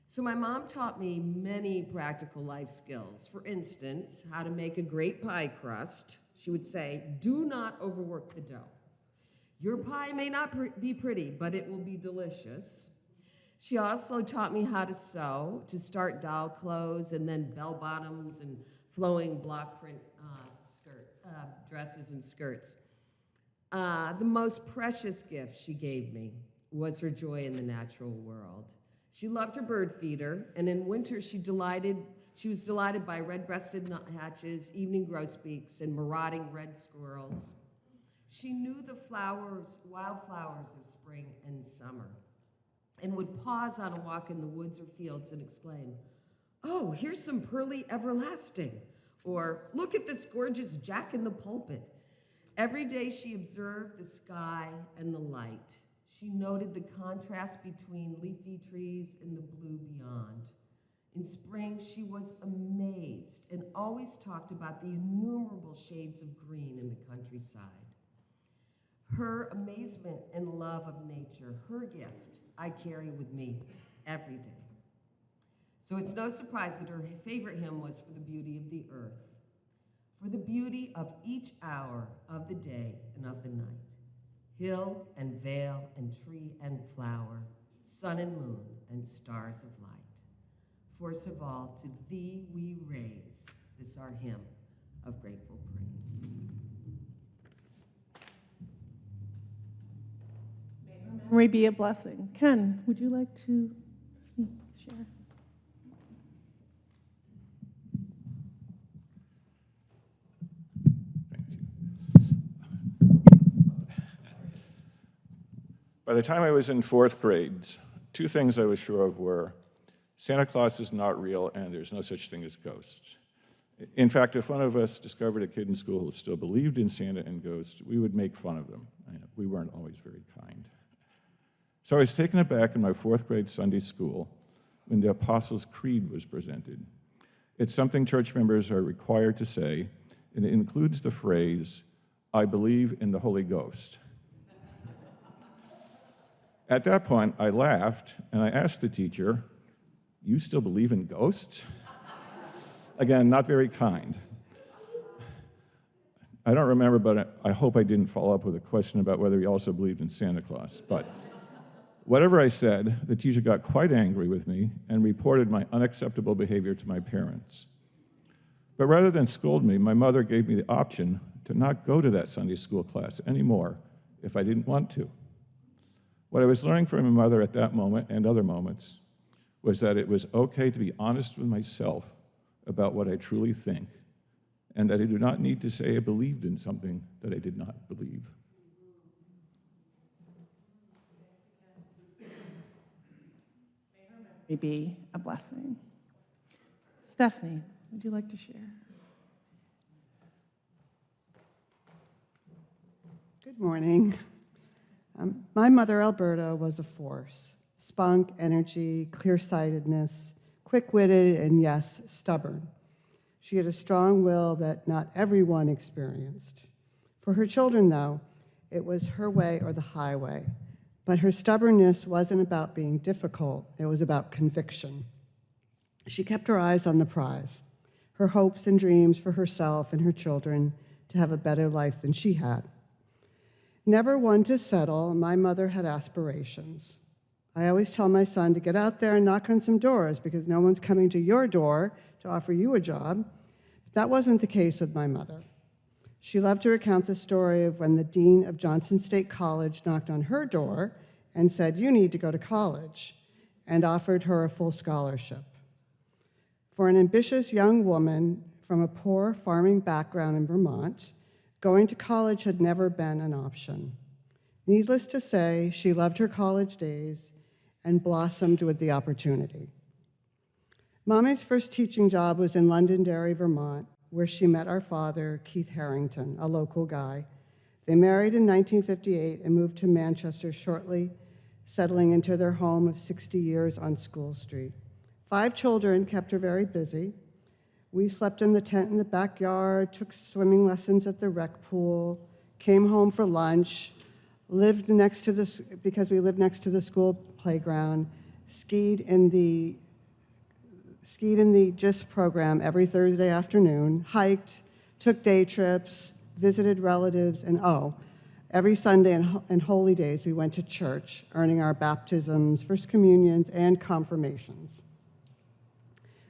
So my mom taught me many practical life skills. For instance, how to make a great pie crust. She would say, do not overwork the dough. Your pie may not be pretty, but it will be delicious. She also taught me how to sew, to start doll clothes and then bell bottoms and flowing block print dresses and skirts. The most precious gift she gave me was her joy in the natural world. She loved her bird feeder, and in winter she was delighted by red-breasted nuthatches, evening grosbeaks, and marauding red squirrels. She knew the wildflowers of spring and summer, and would pause on a walk in the woods or fields and exclaim, "Oh, here's some pearly everlasting," or "Look at this gorgeous Jack in the pulpit." Every day she observed the sky and the light. She noted the contrast between leafy trees and the blue beyond. In spring, she was amazed and always talked about the innumerable shades of green in the countryside. Her amazement and love of nature, her gift, I carry with me every day. So it's no surprise that her favorite hymn was For the Beauty of the Earth, for the beauty of each hour of the day and of the night, hill and vale and tree and flower, sun and moon and stars of light. First of all, to thee we raise this our hymn of grateful praise. May her memory be a blessing. Ken, would you like to share? Thank you. By the time I was in 4th grade, 2 things I was sure of were Santa Claus is not real and there's no such thing as ghosts. In fact, if one of us discovered a kid in school who still believed in Santa and ghosts, we would make fun of them. We weren't always very kind. So I was taken aback in my 4th grade Sunday school when the Apostles' Creed was presented. It's something church members are required to say, and it includes the phrase, I believe in the Holy Ghost. At that point, I laughed, and I asked the teacher, you still believe in ghosts? Again, not very kind. I don't remember, but I hope I didn't follow up with a question about whether he also believed in Santa Claus. But whatever I said, the teacher got quite angry with me and reported my unacceptable behavior to my parents. But rather than scold me, my mother gave me the option to not go to that Sunday school class anymore if I didn't want to. What I was learning from my mother at that moment and other moments was that it was okay to be honest with myself about what I truly think, and that I do not need to say I believed in something that I did not believe. May be a blessing. Stephanie, would you like to share? Good morning. My mother, Alberta, was a force. Spunk, energy, clear-sightedness, quick-witted, and yes, stubborn. She had a strong will that not everyone experienced. For her children, though, it was her way or the highway. But her stubbornness wasn't about being difficult, it was about conviction. She kept her eyes on the prize, her hopes and dreams for herself and her children to have a better life than she had. Never one to settle, my mother had aspirations. I always tell my son to get out there and knock on some doors because no one's coming to your door to offer you a job. But that wasn't the case with my mother. She loved to recount the story of when the dean of Johnson State College knocked on her door and said, you need to go to college, and offered her a full scholarship. For an ambitious young woman from a poor farming background in Vermont, going to college had never been an option. Needless to say, she loved her college days and blossomed with the opportunity. Mommy's first teaching job was in Londonderry, Vermont, where she met our father, Keith Harrington, a local guy. They married in 1958 and moved to Manchester shortly, settling into their home of 60 years on School Street. 5 children kept her very busy. We slept in the tent in the backyard, took swimming lessons at the rec pool, came home for lunch, because we lived next to the school playground, skied in the GIST program every Thursday afternoon, hiked, took day trips, visited relatives, and every Sunday and holy days we went to church, earning our baptisms, first communions, and confirmations.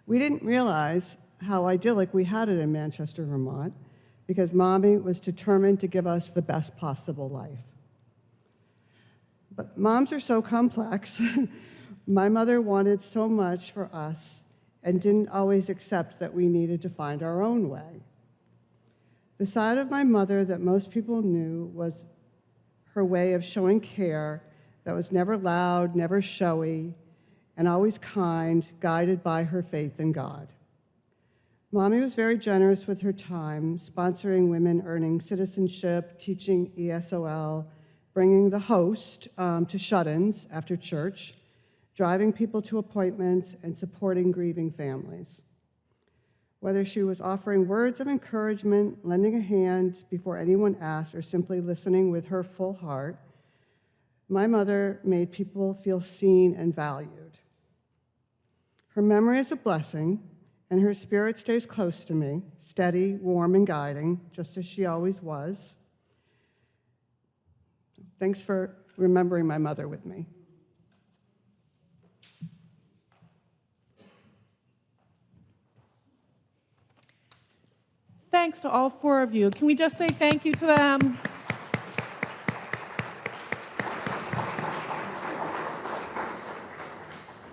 We didn't realize how idyllic we had it in Manchester, Vermont, because Mommy was determined to give us the best possible life. But moms are so complex. My mother wanted so much for us and didn't always accept that we needed to find our own way. The side of my mother that most people knew was her way of showing care that was never loud, never showy, and always kind, guided by her faith in God. Mommy was very generous with her time, sponsoring women earning citizenship, teaching ESOL, bringing the host to shut-ins after church, driving people to appointments, and supporting grieving families. Whether she was offering words of encouragement, lending a hand before anyone asked, or simply listening with her full heart, my mother made people feel seen and valued. Her memory is a blessing, and her spirit stays close to me, steady, warm, and guiding, just as she always was. Thanks for remembering my mother with me. Thanks to all four of you. Can we just say thank you to them?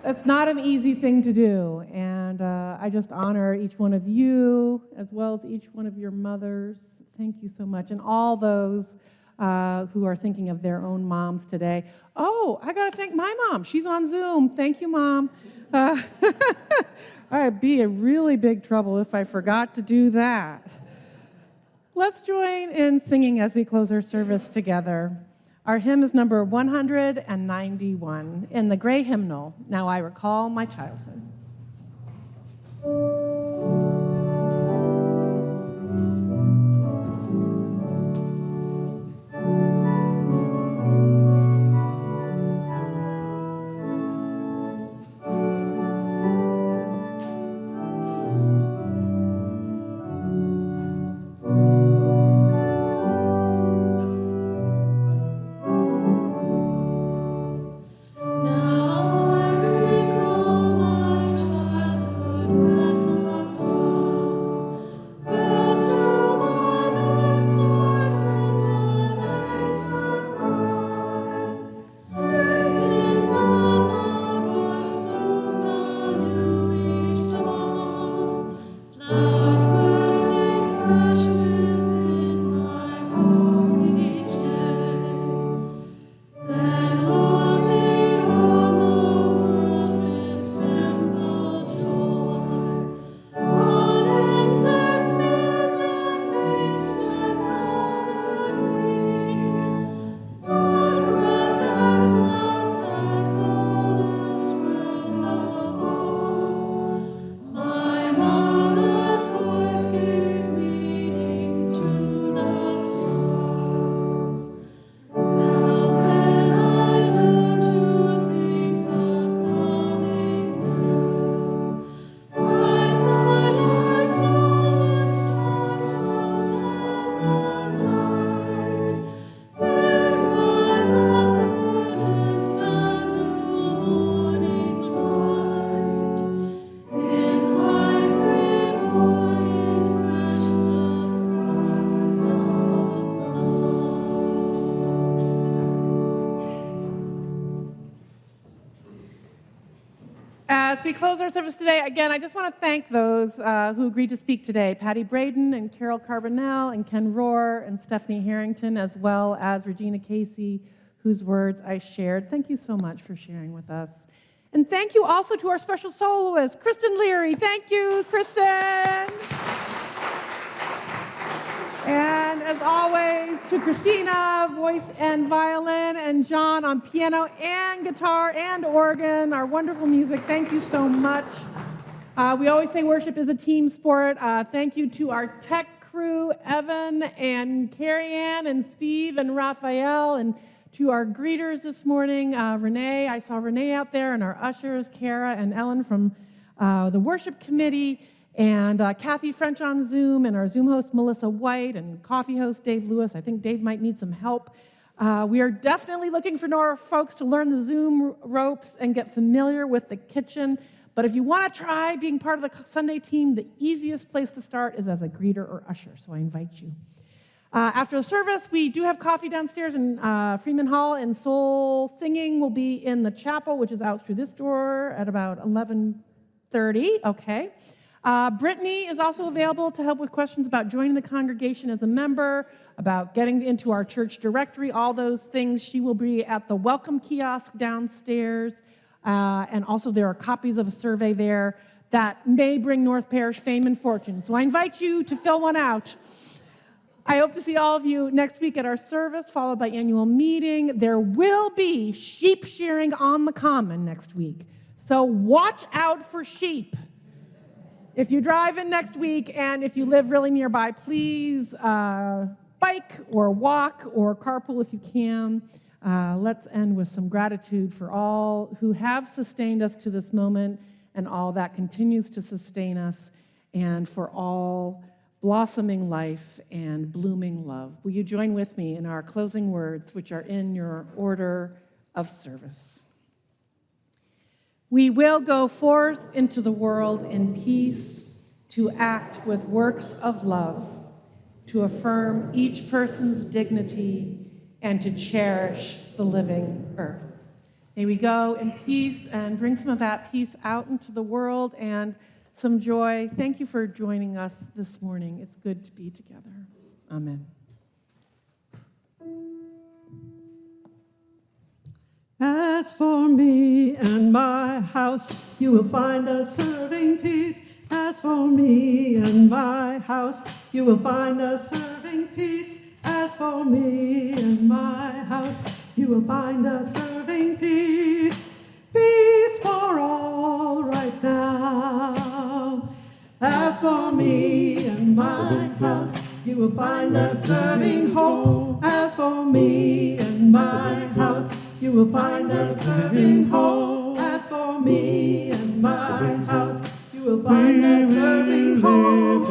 It's not an easy thing to do, and I just honor each one of you as well as each one of your mothers. Thank you so much, and all those who are thinking of their own moms today. Oh, I got to thank my mom. She's on Zoom. Thank you, Mom. I'd be in really big trouble if I forgot to do that. Let's join in singing as we close our service together. Our hymn is number 191 in the gray hymnal, Now I Recall My Childhood. Now I recall my childhood. As we close our service today, again, I just want to thank those who agreed to speak today. Patty Braden and Carol Carbonell and Ken Rohr and Stephanie Harrington, as well as Regina Casey, whose words I shared. Thank you so much for sharing with us. And thank you also to our special soloist, Kristin Leary. Thank you, Kristin. And as always, to Christina, voice and violin, and John on piano and guitar and organ, our wonderful music. Thank you so much. We always say worship is a team sport. Thank you to our tech crew, Evan and Carrie Ann and Steve and Raphael, and to our greeters this morning, Renee. I saw Renee out there, and our ushers, Kara and Ellen from the worship committee, and Cathy French on Zoom, and our Zoom host, Melissa White, and coffee host, Dave Lewis. I think Dave might need some help. We are definitely looking for more folks to learn the Zoom ropes and get familiar with the kitchen. But if you want to try being part of the Sunday team, the easiest place to start is as a greeter or usher, so I invite you. After the service, we do have coffee downstairs in Freeman Hall, and soul singing will be in the chapel, which is out through this door at about 11:30. Okay. Brittany is also available to help with questions about joining the congregation as a member, about getting into our church directory, all those things. She will be at the welcome kiosk downstairs, and also there are copies of a survey there that may bring North Parish fame and fortune. So I invite you to fill one out. I hope to see all of you next week at our service, followed by annual meeting. There will be sheep shearing on the common next week. So watch out for sheep. If you drive in next week and if you live really nearby, please bike or walk or carpool if you can. Let's end with some gratitude for all who have sustained us to this moment and all that continues to sustain us, and for all blossoming life and blooming love. Will you join with me in our closing words, which are in your order of service? We will go forth into the world in peace, to act with works of love, to affirm each person's dignity, and to cherish the living earth. May we go in peace and bring some of that peace out into the world and some joy. Thank you for joining us this morning. It's good to be together. Amen. As for me and my house, you will find us serving peace. As for me and my house, you will find us serving peace. As for me and my house, you will find us serving peace. Peace for all right now. As for me and my house, you will find us serving hope. As for me and my house, you will find us serving hope. As for me and my house, you will find us serving hope.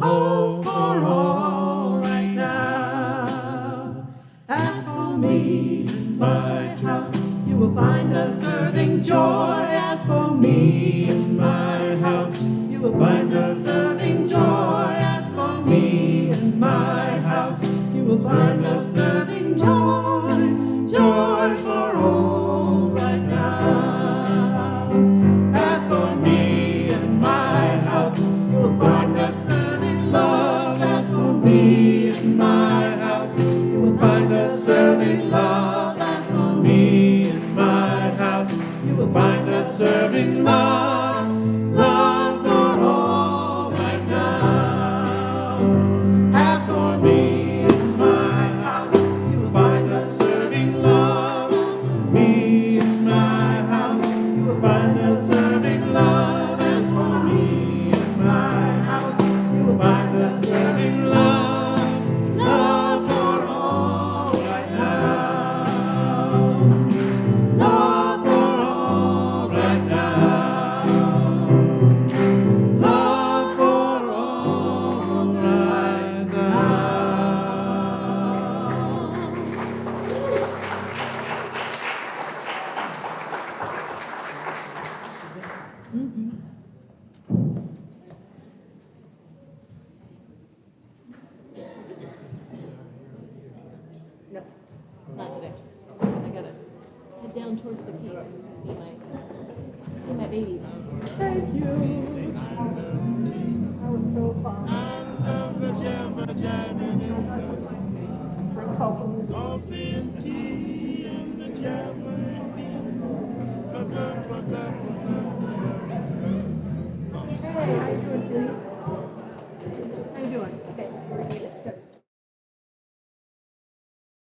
Hope for all right now. As for me and my house, you will find us serving joy. As for me and my house, you will find us serving joy. As for me and my house, you will find us serving joy. Joy for all right now. As for me and my house, you will find us serving love. As for me and my house, you will find us serving love. As for me and my house, you will find us serving love. Love for all right now. As for me and my house, you will find us serving love. Me and my house, you will find us serving love. As for me and my house, you will find us serving love. Love for all right now. Love for all right now. Love for all right now. No, not today. I gotta head down towards the cave and see my babies. Thank you. That was so fun. Bring coffee. Hey, how you doing, Judy? How you doing? Okay.